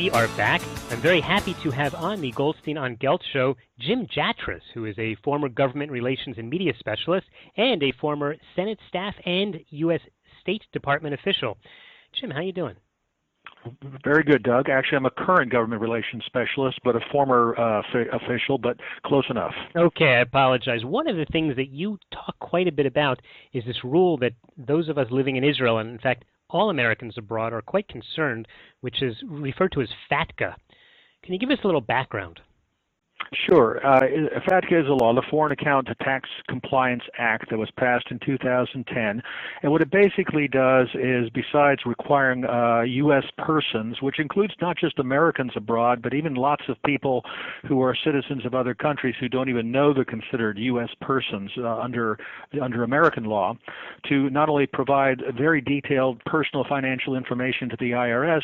We are back. I'm very happy to have on the Goldstein on Gelt show Jim Jatras, who is a former government relations and media specialist and a former Senate staff and U.S. State Department official. Jim, how you doing? Very good, Doug. Actually, I'm a current government relations specialist, but a former official, but close enough. Okay, I apologize. One of the things that you talk quite a bit about is this rule that those of us living in Israel, and in fact, all Americans abroad, are quite concerned, which is referred to as FATCA. Can you give us a little background? Sure. FATCA is a law, the Foreign Account Tax Compliance Act, that was passed in 2010. And what it basically does is, besides requiring U.S. persons, which includes not just Americans abroad, but even lots of people who are citizens of other countries who don't even know they're considered U.S. persons under American law, to not only provide very detailed personal financial information to the IRS,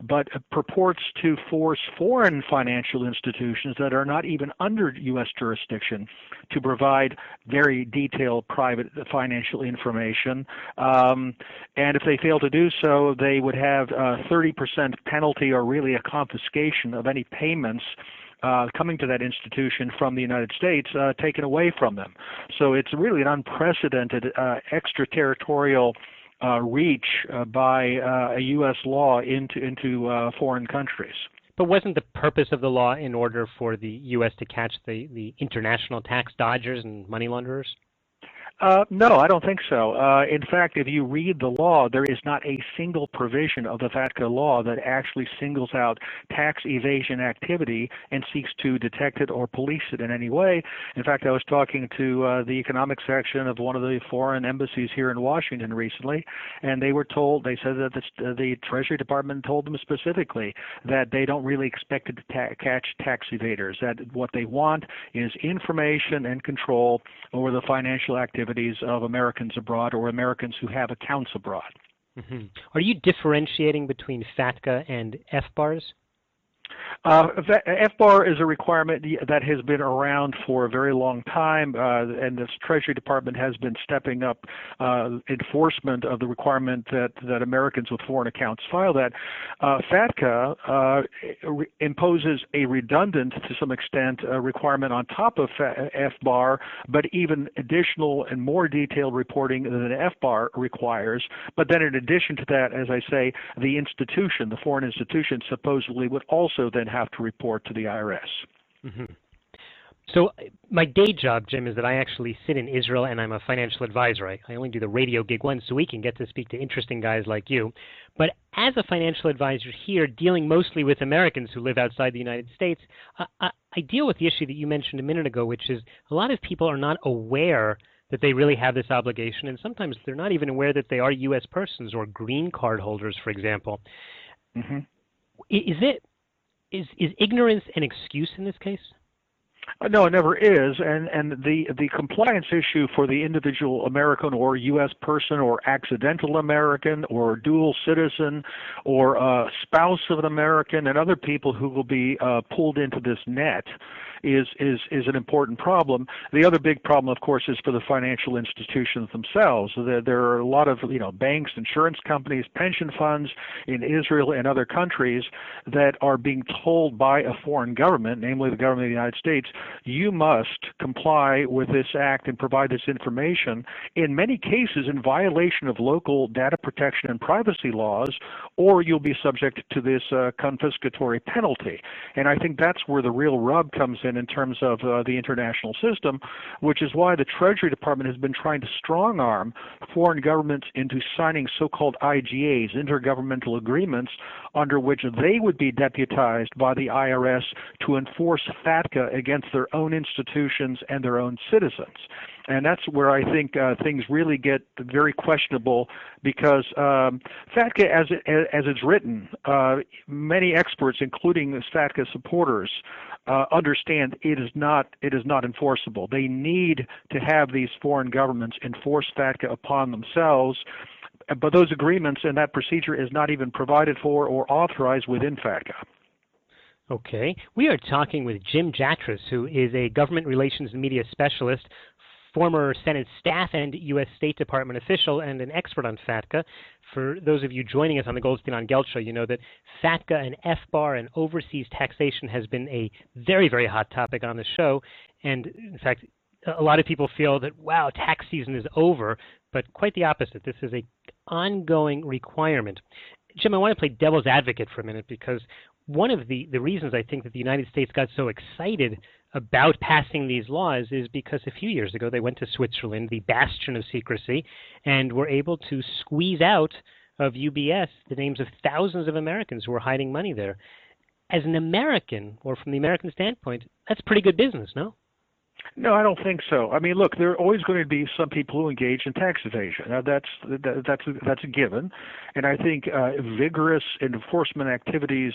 but purports to force foreign financial institutions that are not even under U.S. jurisdiction to provide very detailed private financial information. And if they fail to do so, they would have a 30% penalty, or really a confiscation of any payments coming to that institution from the United States taken away from them. So it's really an unprecedented extraterritorial reach by a U.S. law into foreign countries. But wasn't the purpose of the law in order for the U.S. to catch the international tax dodgers and money launderers? No, I don't think so. In fact, if you read the law, there is not a single provision of the FATCA law that actually singles out tax evasion activity and seeks to detect it or police it in any way. In fact, I was talking to the economic section of one of the foreign embassies here in Washington recently, and they said that the Treasury Department told them specifically that they don't really expect to catch tax evaders, that what they want is information and control over the financial activity of Americans abroad, or Americans who have accounts abroad. Mm-hmm. Are you differentiating between FATCA and FBARs? FBAR is a requirement that has been around for a very long time, and the Treasury Department has been stepping up enforcement of the requirement that Americans with foreign accounts file that. FATCA imposes a redundant, to some extent, requirement on top of FBAR, but even additional and more detailed reporting than FBAR requires. But then in addition to that, as I say, the institution, the foreign institution, supposedly would also then have to report to the IRS. Mm-hmm. So my day job, Jim, is that I actually sit in Israel, and I'm a financial advisor. I only do the radio gig once a week and get to speak to interesting guys like you. But as a financial advisor here, dealing mostly with Americans who live outside the United States, I deal with the issue that you mentioned a minute ago, which is a lot of people are not aware that they really have this obligation, and sometimes they're not even aware that they are U.S. persons or green card holders, for example. Mm-hmm. Is ignorance an excuse in this case? No, it never is, and the compliance issue for the individual American or U.S. person or accidental American or dual citizen or spouse of an American and other people who will be pulled into this net is an important problem. The other big problem, of course, is for the financial institutions themselves. There are a lot of banks, insurance companies, pension funds in Israel and other countries that are being told by a foreign government, namely the government of the United States, you must comply with this act and provide this information, in many cases in violation of local data protection and privacy laws, or you'll be subject to this confiscatory penalty. And I think that's where the real rub comes in terms of the international system, which is why the Treasury Department has been trying to strong-arm foreign governments into signing so-called IGAs, intergovernmental agreements, under which they would be deputized by the IRS to enforce FATCA against their own institutions and their own citizens. And that's where I think things really get very questionable, because FATCA, as it's written, many experts, including FATCA supporters, understand it is not enforceable. They need to have these foreign governments enforce FATCA upon themselves, but those agreements and that procedure is not even provided for or authorized within FATCA. Okay. We are talking with Jim Jatras, who is a government relations and media specialist, former Senate staff and U.S. State Department official and an expert on FATCA. For those of you joining us on the Goldstein on Gelt show, you know that FATCA and FBAR and overseas taxation has been a very, very hot topic on the show. And in fact, a lot of people feel that, wow, tax season is over, but quite the opposite. This is an ongoing requirement. Jim, I want to play devil's advocate for a minute, because one of the reasons I think that the United States got so excited about passing these laws is because a few years ago they went to Switzerland, the bastion of secrecy, and were able to squeeze out of UBS the names of thousands of Americans who were hiding money there. As an American, or from the American standpoint, that's pretty good business, no? No, I don't think so. I mean, look, there are always going to be some people who engage in tax evasion. Now, that's a given, and I think vigorous enforcement activities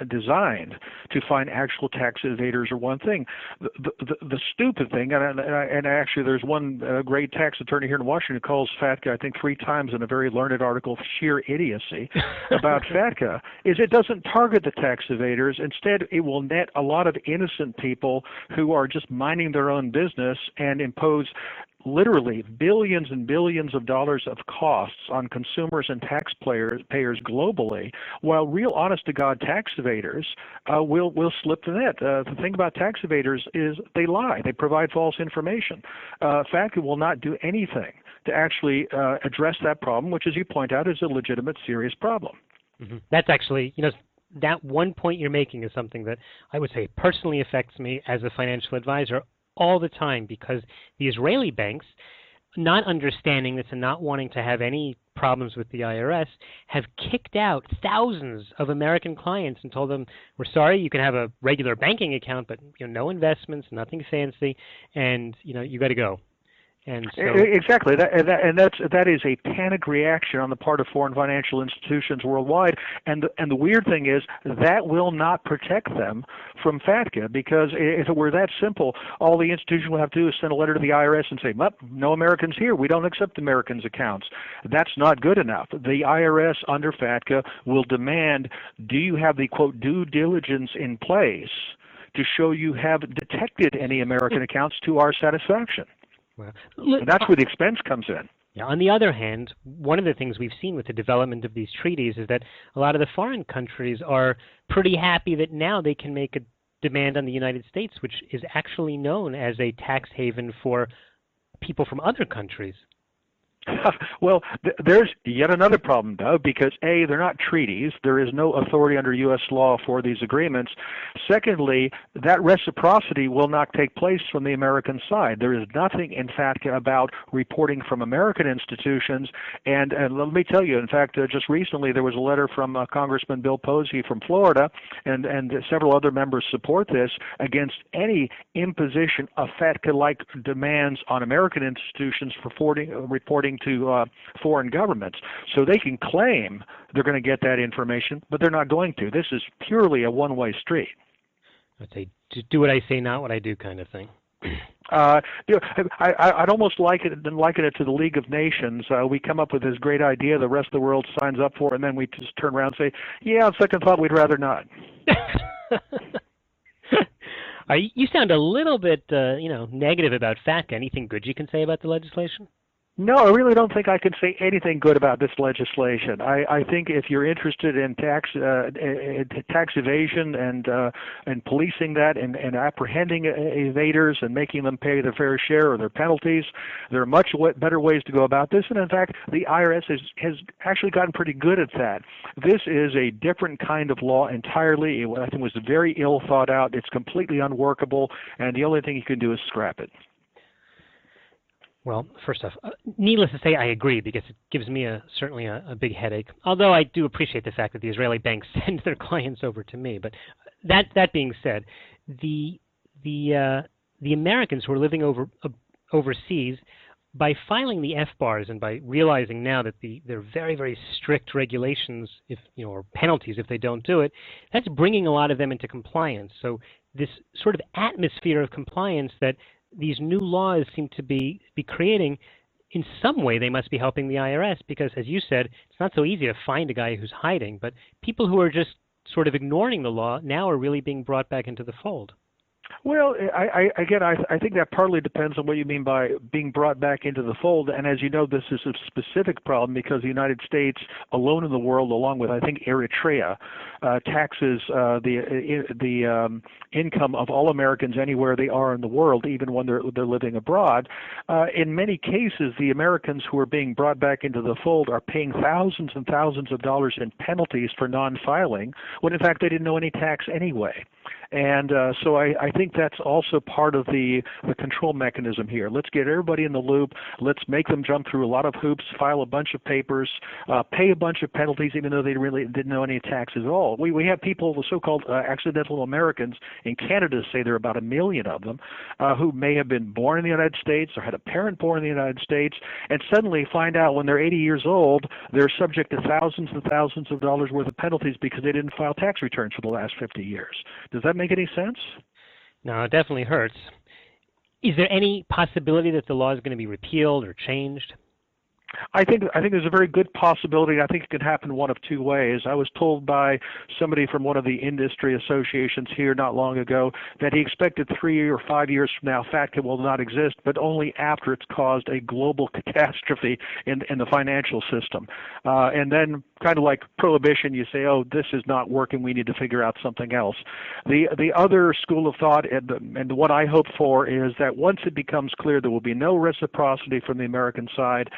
designed to find actual tax evaders are one thing. The stupid thing, and actually, there's one great tax attorney here in Washington who calls FATCA, I think, 3 times in a very learned article, sheer idiocy about FATCA, is it doesn't target the tax evaders. Instead, it will net a lot of innocent people who are just minding their own business and impose literally billions and billions of dollars of costs on consumers and taxpayers globally, while real honest-to-God tax evaders will slip the net. The thing about tax evaders is they lie. They provide false information. FATCA will not do anything to actually address that problem, which, as you point out, is a legitimate, serious problem. Mm-hmm. That's actually, that one point you're making is something that I would say personally affects me as a financial advisor all the time, because the Israeli banks, not understanding this and not wanting to have any problems with the IRS, have kicked out thousands of American clients and told them, we're sorry, you can have a regular banking account, but no investments, nothing fancy, and you got to go. And so, exactly, that is a panic reaction on the part of foreign financial institutions worldwide. And the weird thing is that will not protect them from FATCA, because if it were that simple, all the institution would have to do is send a letter to the IRS and say, no Americans here. We don't accept Americans' accounts. That's not good enough. The IRS under FATCA will demand, do you have the, quote, due diligence in place to show you have detected any American accounts to our satisfaction? Well, and that's where the expense comes in. Yeah, on the other hand, one of the things we've seen with the development of these treaties is that a lot of the foreign countries are pretty happy that now they can make a demand on the United States, which is actually known as a tax haven for people from other countries. Well, there's yet another problem, though, because A, they're not treaties. There is no authority under U.S. law for these agreements. Secondly, that reciprocity will not take place from the American side. There is nothing in FATCA about reporting from American institutions. And let me tell you, in fact, just recently there was a letter from Congressman Bill Posey from Florida, and several other members support this, against any imposition of FATCA-like demands on American institutions for reporting to foreign governments. So they can claim they're going to get that information, but they're not going to. This is purely a one-way street. I'd say do what I say, not what I do kind of thing. I'd almost liken it to the League of Nations. We come up with this great idea, the rest of the world signs up for it, and then we just turn around and say, yeah, on second thought, we'd rather not. You sound a little bit negative about FATCA. Anything good you can say about the legislation? No, I really don't think I can say anything good about this legislation. I think if you're interested in tax evasion and policing that and apprehending evaders and making them pay their fair share or their penalties, there are much better ways to go about this. And in fact, the IRS has actually gotten pretty good at that. This is a different kind of law entirely. I think it was very ill thought out. It's completely unworkable, and the only thing you can do is scrap it. Well, first off, needless to say, I agree, because it gives me certainly a big headache. Although I do appreciate the fact that the Israeli banks send their clients over to me. But that being said, the Americans who are living overseas, by filing the FBARs and by realizing now that there are very, very strict regulations, or penalties if they don't do it, that's bringing a lot of them into compliance. So this sort of atmosphere of compliance that these new laws seem to be creating, in some way they must be helping the IRS, because, as you said, it's not so easy to find a guy who's hiding, but people who are just sort of ignoring the law now are really being brought back into the fold. Well, I think that partly depends on what you mean by being brought back into the fold. And as you know, this is a specific problem because the United States, alone in the world, along with I think Eritrea, taxes the income of all Americans anywhere they are in the world, even when they're living abroad. In many cases, the Americans who are being brought back into the fold are paying thousands and thousands of dollars in penalties for non-filing, when in fact they didn't know any tax anyway. And so I think that's also part of the control mechanism here. Let's get everybody in the loop. Let's make them jump through a lot of hoops, file a bunch of papers, pay a bunch of penalties, even though they really didn't know any taxes at all. We have people, the so-called accidental Americans in Canada, say there are about 1 million of them, who may have been born in the United States or had a parent born in the United States, and suddenly find out when they're 80 years old, they're subject to thousands and thousands of dollars worth of penalties because they didn't file tax returns for the last 50 years. Does that make any sense? No, it definitely hurts. Is there any possibility that the law is going to be repealed or changed? I think there's a very good possibility. I think it could happen one of two ways. I was told by somebody from one of the industry associations here not long ago that he expected 3 or 5 years from now FATCA will not exist, but only after it's caused a global catastrophe in the financial system. And then, kind of like prohibition, you say, oh, this is not working, we need to figure out something else. The other school of thought, and what I hope for, is that once it becomes clear there will be no reciprocity from the American side,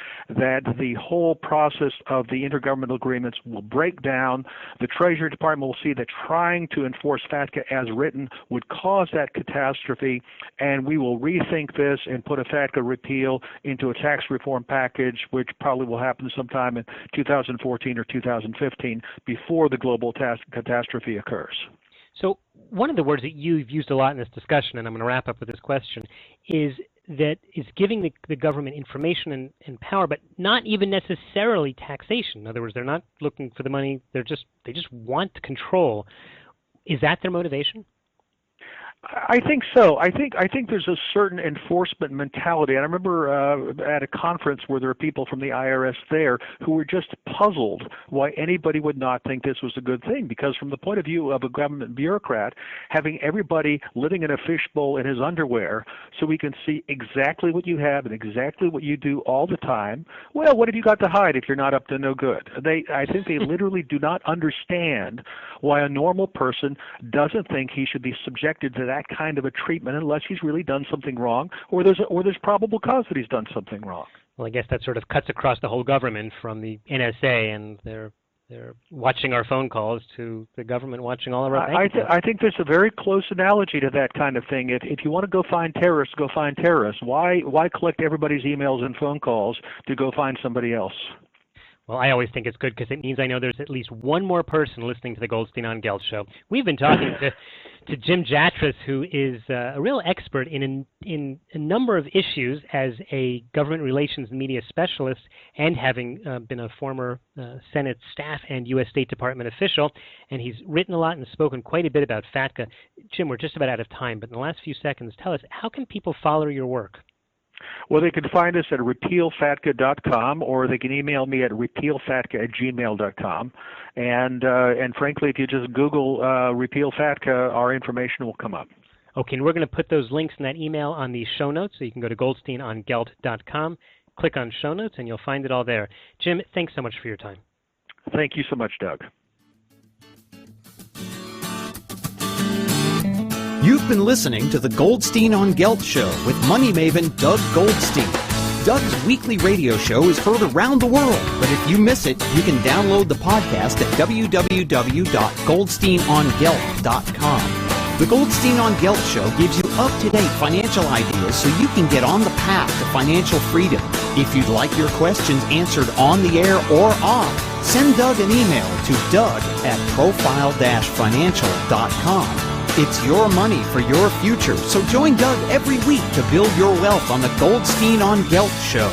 that the whole process of the intergovernmental agreements will break down. The Treasury Department will see that trying to enforce FATCA as written would cause that catastrophe, and we will rethink this and put a FATCA repeal into a tax reform package, which probably will happen sometime in 2014 or 2015 before the global catastrophe occurs. So one of the words that you've used a lot in this discussion, and I'm going to wrap up with this question, is that is giving the government information and power, but not even necessarily taxation. In other words, they're not looking for the money. They just want control. Is that their motivation? I think so. I think there's a certain enforcement mentality. And I remember at a conference where there were people from the IRS there who were just puzzled why anybody would not think this was a good thing. Because from the point of view of a government bureaucrat, having everybody living in a fishbowl in his underwear so we can see exactly what you have and exactly what you do all the time, well, what have you got to hide if you're not up to no good? I think they literally do not understand why a normal person doesn't think he should be subjected to that kind of a treatment unless he's really done something wrong, or there's probable cause that he's done something wrong. Well, I guess that sort of cuts across the whole government, from the NSA and they're watching our phone calls to the government watching all of our bank accounts. I think there's a very close analogy to that kind of thing. If you want to go find terrorists, go find terrorists. Why collect everybody's emails and phone calls to go find somebody else? Well, I always think it's good because it means I know there's at least one more person listening to the Goldstein on Gelt show. We've been talking to Jim Jatras, who is a real expert in a number of issues as a government relations and media specialist, and having been a former Senate staff and U.S. State Department official. And he's written a lot and spoken quite a bit about FATCA. Jim, we're just about out of time, but in the last few seconds, tell us, how can people follow your work? Well, they can find us at repealfatca.com, or they can email me at repealfatca@gmail.com. And frankly, if you just Google Repeal FATCA, our information will come up. Okay, and we're going to put those links in that email on the show notes, so you can go to goldsteinongelt.com, click on show notes, and you'll find it all there. Jim, thanks so much for your time. Thank you so much, Doug. You've been listening to the Goldstein on Gelt show with money maven Doug Goldstein. Doug's weekly radio show is heard around the world, but if you miss it, you can download the podcast at www.goldsteinongelt.com. The Goldstein on Gelt show gives you up-to-date financial ideas so you can get on the path to financial freedom. If you'd like your questions answered on the air or off, send Doug an email to doug@profile-financial.com. It's your money for your future, so join Doug every week to build your wealth on the Goldstein on Gelt show.